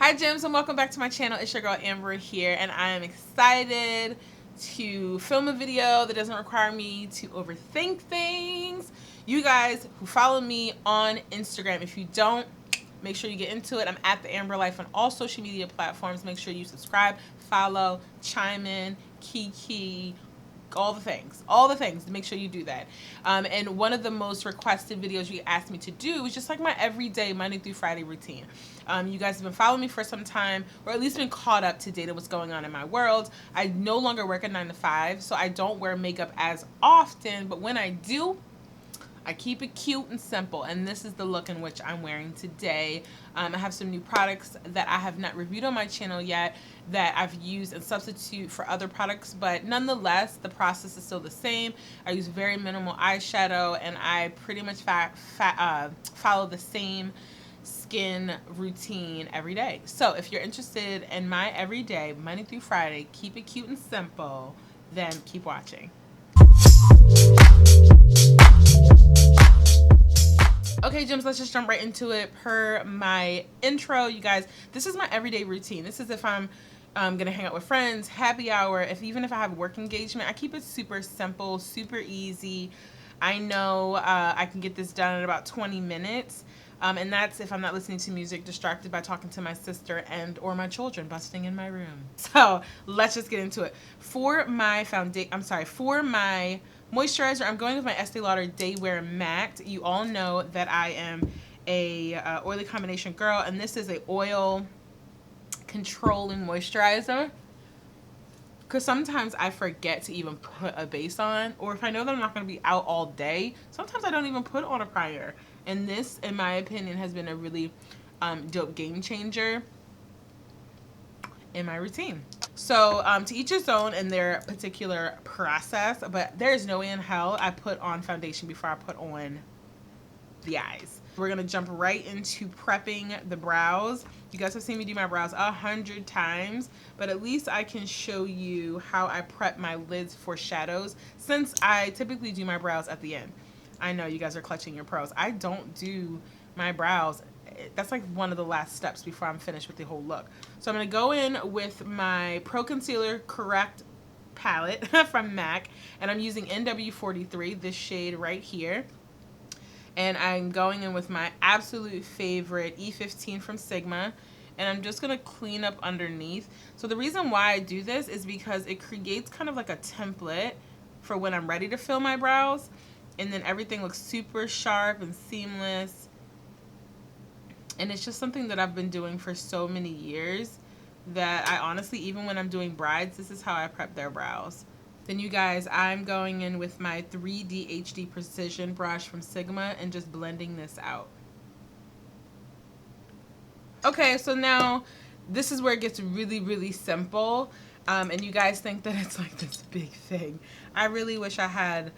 Hi Gems, and welcome back to my channel. It's your girl Ambra here, and I am excited to film a video that doesn't require me to overthink things. You guys who follow me on Instagram, if you don't, make sure you get into it. I'm at the Ambra Life on all social media platforms. Make sure you subscribe, follow, chime in, kiki, all the things. Make sure you do that. And one of the most requested videos you asked me to do was just like my everyday Monday through Friday routine. You guys have been following me for some time, or at least been caught up to date on what's going on in my world. I no longer work a 9 to 5, so I don't wear makeup as often, but when I do, I keep it cute and simple, and this is the look in which I'm wearing today. I have some new products that I have not reviewed on my channel yet that I've used and substitute for other products, but nonetheless, the process is still the same. I use very minimal eyeshadow, and I pretty much follow the same skin routine every day. So if you're interested in my everyday, Monday through Friday, keep it cute and simple, then keep watching. Okay, Gems, let's just jump right into it. Per my intro, you guys, this is my everyday routine. This is if I'm gonna hang out with friends, happy hour, even if I have work engagement. I keep it super simple, super easy. I know I can get this done in about 20 minutes. And that's if I'm not listening to music, distracted by talking to my sister and or my children busting in my room. So let's just get into it. For my moisturizer, I'm going with my Estee Lauder Day Wear Matte. You all know that I am a oily combination girl, and this is a oil controlling moisturizer. Because sometimes I forget to even put a base on, or if I know that I'm not going to be out all day, sometimes I don't even put on a primer. And this, in my opinion, has been a really dope game changer in my routine. So to each his own in their particular process, but there is no way in hell I put on foundation before I put on the eyes. We're gonna jump right into prepping the brows. You guys have seen me do my brows 100 times, but at least I can show you how I prep my lids for shadows, since I typically do my brows at the end. I know you guys are clutching your pearls. I don't do my brows. That's like one of the last steps before I'm finished with the whole look. So I'm going to go in with my Pro Concealer Correct palette from MAC, and I'm using NW43, this shade right here. And I'm going in with my absolute favorite E15 from Sigma, and I'm just going to clean up underneath. So the reason why I do this is because it creates kind of like a template for when I'm ready to fill my brows, and then everything looks super sharp and seamless. And it's just something that I've been doing for so many years that I honestly, even when I'm doing brides, this is how I prep their brows. Then you guys, I'm going in with my 3D HD Precision brush from Sigma and just blending this out. Okay, so now this is where it gets really, really simple. And you guys think that it's like this big thing. I really wish I had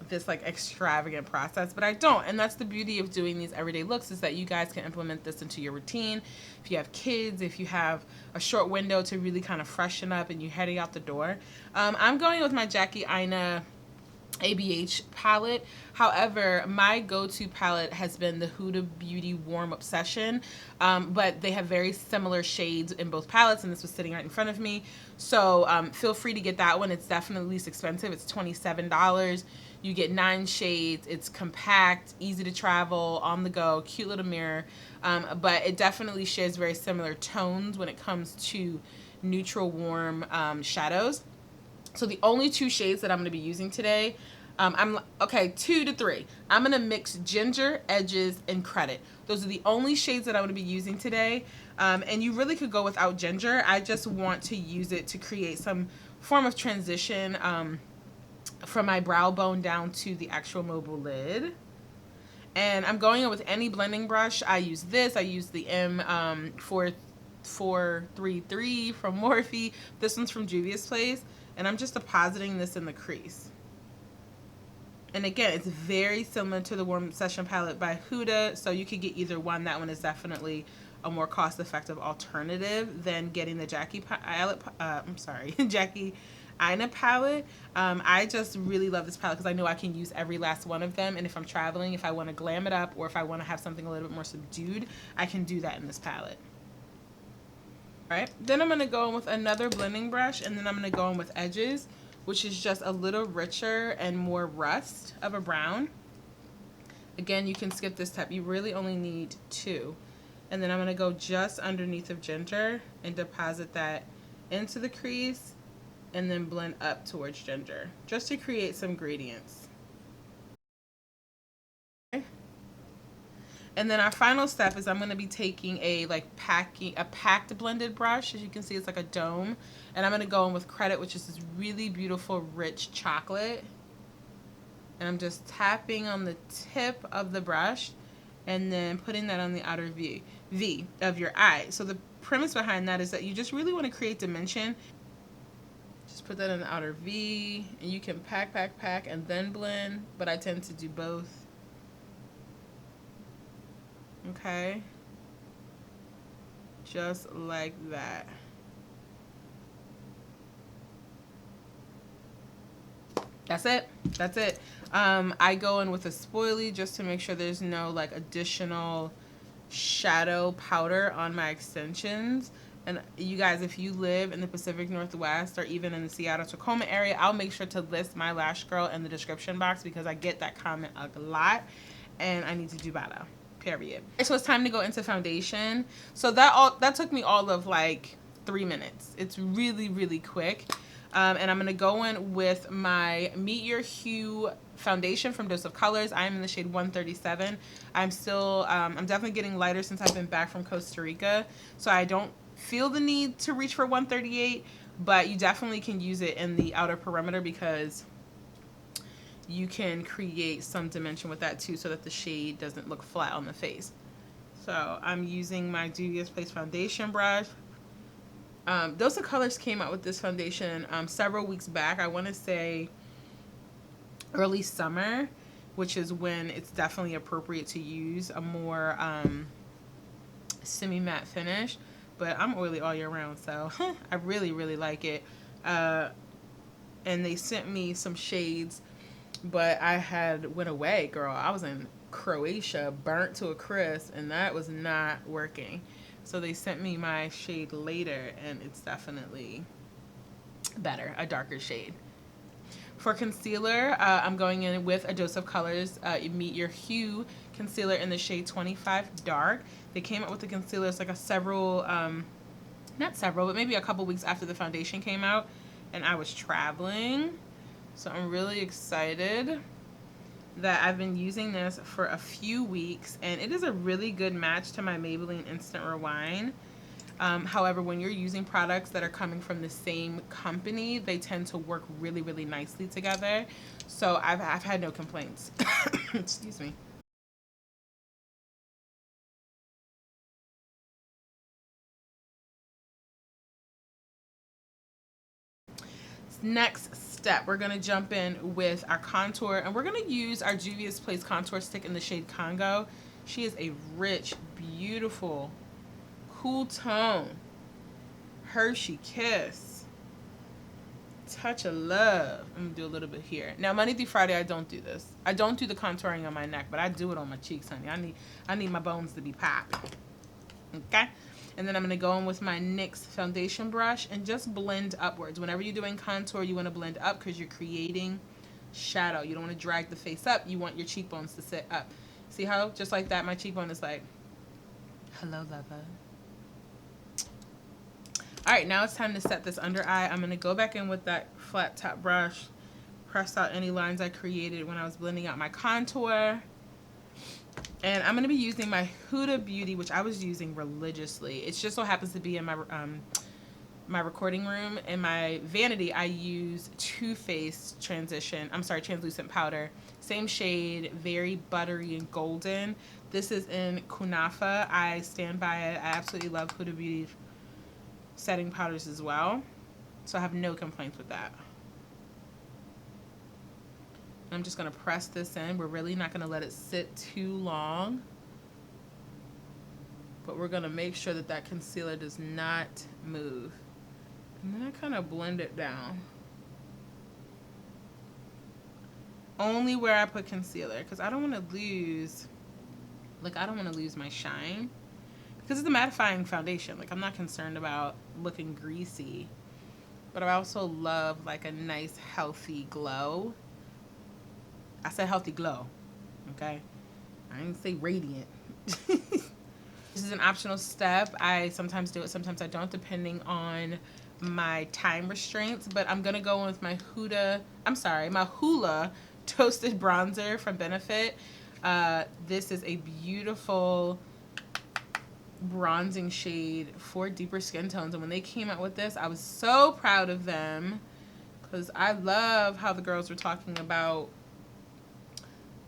this like extravagant process, but I don't. And that's the beauty of doing these everyday looks, is that you guys can implement this into your routine. If you have kids, if you have a short window to really kind of freshen up and you're heading out the door. I'm going with my Jackie Aina ABH palette. However, my go-to palette has been the Huda Beauty Warm Obsession, but they have very similar shades in both palettes, and this was sitting right in front of me. So feel free to get that one. It's definitely least expensive. It's $27. You get 9 shades. It's compact, easy to travel, on the go, cute little mirror, but it definitely shares very similar tones when it comes to neutral warm shadows. So the only 2 shades that I'm going to be using today, 2 to 3. I'm going to mix Ginger, Edges, and Credit. Those are the only shades that I'm going to be using today. And you really could go without Ginger. I just want to use it to create some form of transition from my brow bone down to the actual mobile lid. And I'm going in with any blending brush. I use this. I use the M433 from Morphe. This one's from Juvia's Place. And I'm just depositing this in the crease. And again, it's very similar to the Warm Obsession palette by Huda, so you could get either one. That one is definitely a more cost-effective alternative than getting the Jackie Aina palette. I just really love this palette because I know I can use every last one of them, and if I'm traveling, if I want to glam it up, or if I want to have something a little bit more subdued, I can do that in this palette. Right, then I'm going to go in with another blending brush, and then I'm going to go in with edges, which is just a little richer and more rust of a brown. Again, you can skip this step. You really only need 2. And then I'm going to go just underneath of ginger and deposit that into the crease and then blend up towards ginger just to create some gradients. Okay. And then our final step is I'm going to be taking a packed blended brush. As you can see, it's like a dome. And I'm going to go in with Credit, which is this really beautiful, rich chocolate. And I'm just tapping on the tip of the brush and then putting that on the outer V of your eye. So the premise behind that is that you just really want to create dimension. Just put that in the outer V, and you can pack, and then blend, but I tend to do both. Okay. Just like that. That's it. That's it. I go in with a spoilie just to make sure there's no like additional shadow powder on my extensions. And you guys, if you live in the Pacific Northwest or even in the Seattle Tacoma area, I'll make sure to list my lash girl in the description box because I get that comment a lot and I need to do better. Period. So it's time to go into foundation. So that took me all of like 3 minutes. It's really, really quick. And I'm going to go in with my Meet Your Hue foundation from Dose of Colors. I am in the shade 137. I'm definitely getting lighter since I've been back from Costa Rica. So I don't feel the need to reach for 138, but you definitely can use it in the outer perimeter because you can create some dimension with that too so that the shade doesn't look flat on the face. So I'm using my Juvia's Place foundation brush. Dose of Colors came out with this foundation several weeks back. I want to say early summer, which is when it's definitely appropriate to use a more semi-matte finish. But I'm oily all year round, so I really, really like it. And they sent me some shades, but I went away, girl. I was in Croatia, burnt to a crisp, and that was not working. So they sent me my shade later, and it's definitely better, a darker shade. For concealer, I'm going in with a Dose of Colors Meet Your Hue concealer in the shade 25 Dark. They came out with the concealer. It's like not several, but maybe a couple weeks after the foundation came out, and I was traveling. So I'm really excited that I've been using this for a few weeks, and it is a really good match to my Maybelline Instant Rewind. However, when you're using products that are coming from the same company, they tend to work really, really nicely together. So I've had no complaints. Excuse me. Next step, we're going to jump in with our contour, and we're going to use our Juvia's Place contour stick in the shade Congo. She is a rich, beautiful, cool tone. Hershey Kiss. Touch of Love. I'm going to do a little bit here. Now, Monday through Friday, I don't do this. I don't do the contouring on my neck, but I do it on my cheeks, honey. I need my bones to be popped. Okay? And then I'm going to go in with my NYX foundation brush and just blend upwards. Whenever you're doing contour, you want to blend up because you're creating shadow. You don't want to drag the face up. You want your cheekbones to sit up. See how, just like that, my cheekbone is like, hello, lover. All right, now it's time to set this under eye. I'm going to go back in with that flat top brush, press out any lines I created when I was blending out my contour. And I'm going to be using my Huda Beauty, which I was using religiously. It just so happens to be in my my recording room. In my vanity, I use Too Faced translucent powder. Same shade, very buttery and golden. This is in Kunafa. I stand by it. I absolutely love Huda Beauty setting powders as well. So I have no complaints with that. I'm just going to press this in. We're really not going to let it sit too long. But we're going to make sure that that concealer does not move. And then I kind of blend it down. Only where I put concealer, because I don't want to lose, I don't want to lose my shine. because it's a mattifying foundation. Like, I'm not concerned about looking greasy, but I also love like a nice healthy glow. I said healthy glow, okay? I didn't say radiant. This is an optional step. I sometimes do it, sometimes I don't, depending on my time restraints. But I'm gonna go in with my my Hoola Toasted Bronzer from Benefit. This is a beautiful bronzing shade for deeper skin tones. And when they came out with this, I was so proud of them because I love how the girls were talking about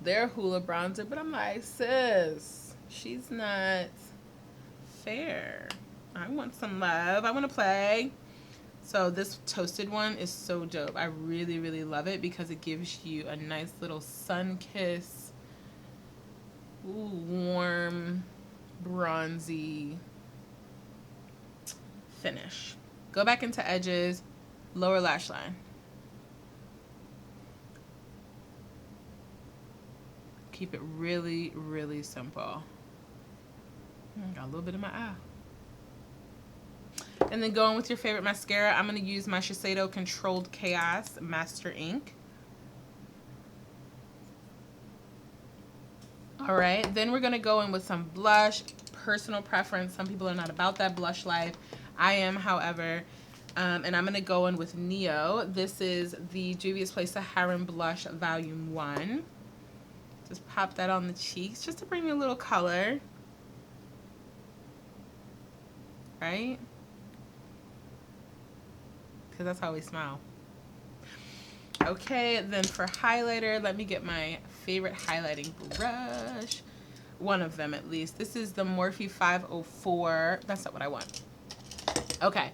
their Hoola bronzer. But I'm like, sis, she's not fair. I want some love. I want to play. So this toasted one is so dope. I really, really love it because it gives you a nice little sun kiss, warm, bronzy finish. Go back into edges, lower lash line. Keep it really, really simple. Got a little bit in my eye. And then going with your favorite mascara, I'm going to use my Shiseido Controlled Chaos Master Ink. All right, then we're going to go in with some blush. Personal preference. Some people are not about that blush life. I am, however. And I'm going to go in with Neo. This is the Juvia's Place Saharan Blush Volume 1. Just pop that on the cheeks just to bring me a little color. Right? Because that's how we smile. Okay, then for highlighter, let me get my favorite highlighting brush. One of them at least. This is the Morphe 504. That's not what I want. Okay.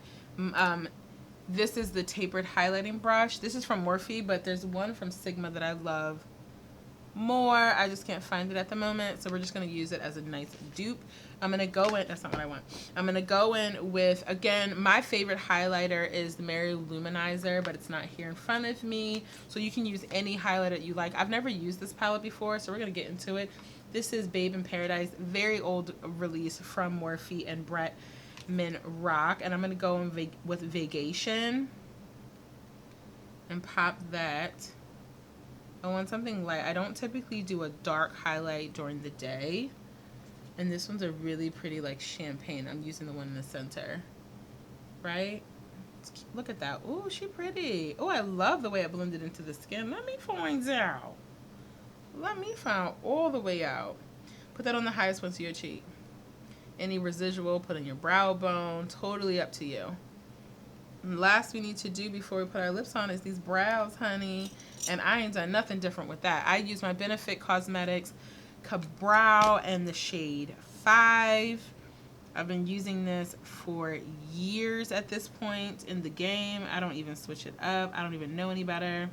This is the tapered highlighting brush. This is from Morphe, but there's one from Sigma that I love more. I just can't find it at the moment, so we're just going to use it as a nice dupe. I'm going to go in, that's not what I want. I'm going to go in with, again, my favorite highlighter is the Mary Luminizer, but it's not here in front of me, so you can use any highlighter you like. I've never used this palette before, so we're going to get into it. This is Babe in Paradise, very old release from Morphe and Bretman Rock, and I'm going to go in with Vaygation and pop that. I want something light. I don't typically do a dark highlight during the day. And this one's a really pretty, like, champagne. I'm using the one in the center. Right? Look at that. Ooh, she pretty. Oh, I love the way it blended into the skin. Let me find out. Let me find all the way out. Put that on the highest one to your cheek. Any residual, put on your brow bone. Totally up to you. And last we need to do before we put our lips on is these brows, honey. And I ain't done nothing different with that. I use my Benefit Cosmetics Brow and the shade 5. I've been using this for years at this point in the game. I don't even switch it up. I don't even know any better.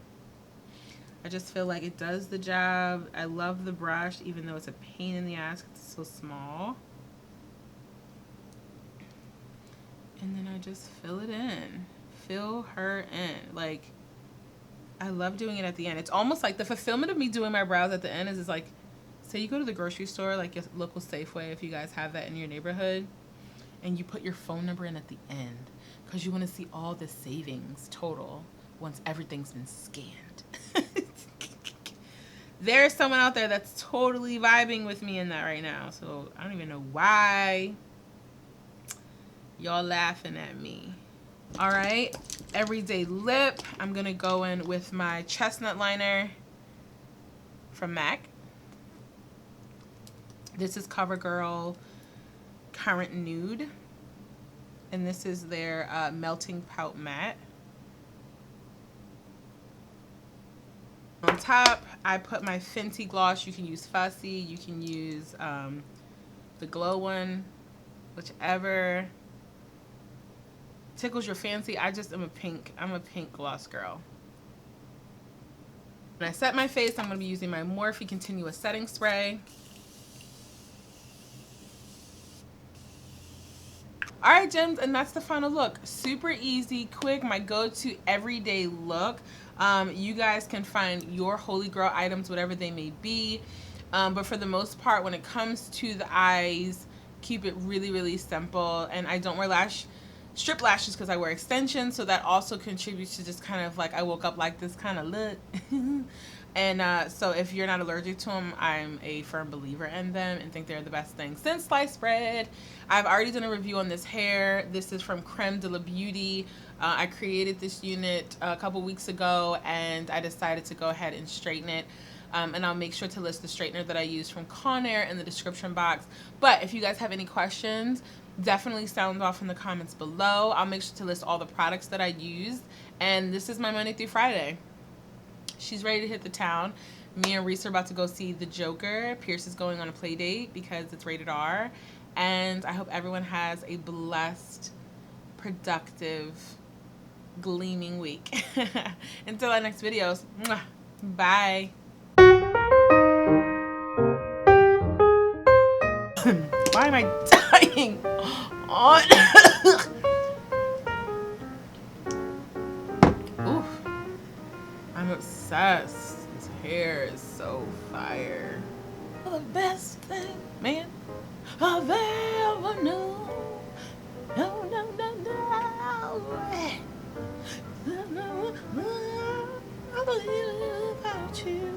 I just feel like it does the job. I love the brush, even though it's a pain in the ass because it's so small. And then I just fill it in. Fill her in. Like, I love doing it at the end. It's almost like the fulfillment of me doing my brows at the end is like, say you go to the grocery store, like your local Safeway, if you guys have that in your neighborhood, and you put your phone number in at the end because you want to see all the savings total once everything's been scanned. There's someone out there that's totally vibing with me in that right now, so I don't even know why y'all laughing at me. All right, everyday lip. I'm gonna go in with my Chestnut liner from MAC. This is Covergirl Current Nude, and this is their Melting Pout Matte. On top, I put my Fenty gloss. You can use Fussy, you can use the Glow one, whichever tickles your fancy. I'm a pink gloss girl. When I set my face, I'm going to be using my Morphe Continuous Setting Spray. Alright, gems, and that's the final look. Super easy, quick, my go-to everyday look. You guys can find your holy grail items, whatever they may be. But for the most part, when it comes to the eyes, keep it really, really simple. And I don't wear strip lashes because I wear extensions, so that also contributes to just kind of like I woke up like this kind of look. And so if you're not allergic to them, I'm a firm believer in them and think they're the best thing since sliced bread. I've already done a review on this hair. This is from CremeDeLa Beauty. I created this unit a couple weeks ago, and I decided to go ahead and straighten it. And I'll make sure to list the straightener that I use from Conair in the description box. But if you guys have any questions, definitely sound off in the comments below. I'll make sure to list all the products that I used. And this is my Monday through Friday. She's ready to hit the town. Me and Reese are about to go see The Joker. Pierce is going on a play date because it's rated R. And I hope everyone has a blessed, productive, gleaming week. Until our next videos. Bye. Why am I dying on? Oof. I'm obsessed. This hair is so fire. The best thing, man, I've ever known. No, no, no, no. I believe about you.